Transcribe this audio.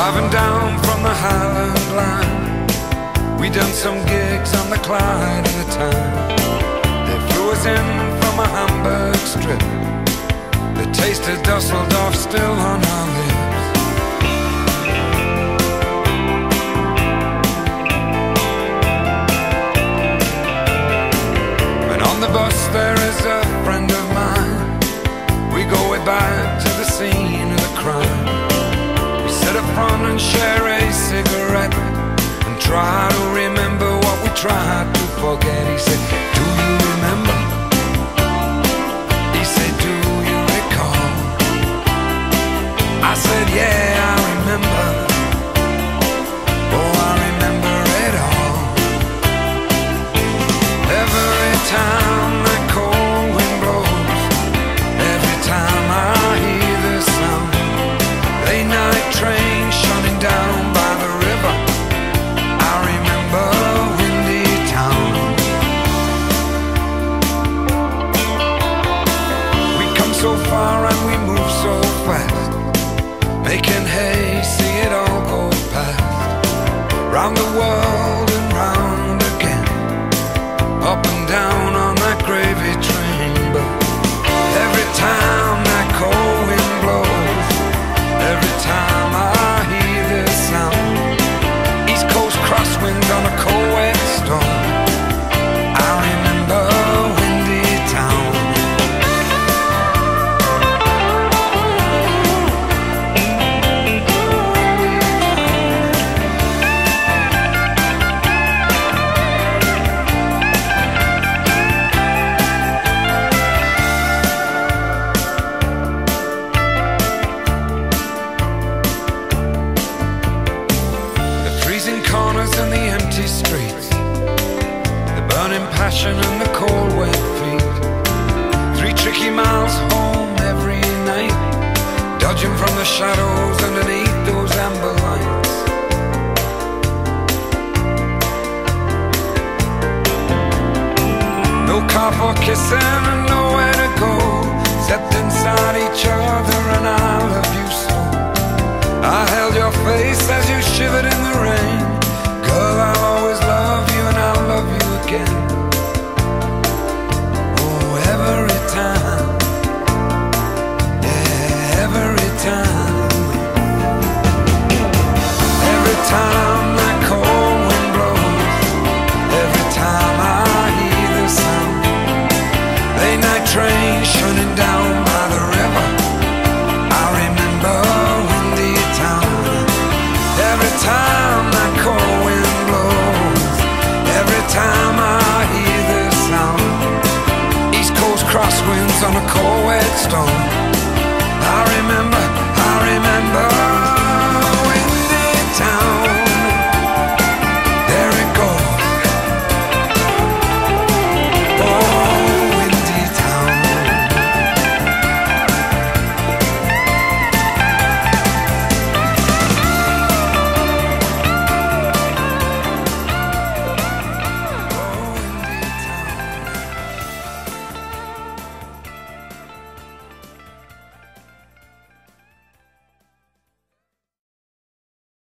driving down from the Highland line. We done some gigs on the Clyde at the time. They flew us in from a Hamburg strip. The taste of Dusseldorf still on our lips. And on the bus there is a friend of mine. We go way back to the scene of the crime. We sit up front and share a cigarette and try to remember what we tried to forget. He said, do you remember? He said, do you recall? I said, yeah, I remember. Oh, I remember it all. Every time that cold wind blows, every time I hear the sound, late night train shutting down by the river, I remember windy town. We come so far and we move so fast, making hay, see it all go past. Round the world and round again, up and down on that gravy train. But every time that cold wind blows, every time I hear this sound, East Coast crosswinds on a cold wet storm, I remember windy town. Corners and the empty streets, the burning passion and the cold wet feet. 3 tricky miles home every night, dodging from the shadows underneath those amber lights. No car for kissing and nowhere to go, except inside each other, and I love you so. I held your face as you shivered in the rain.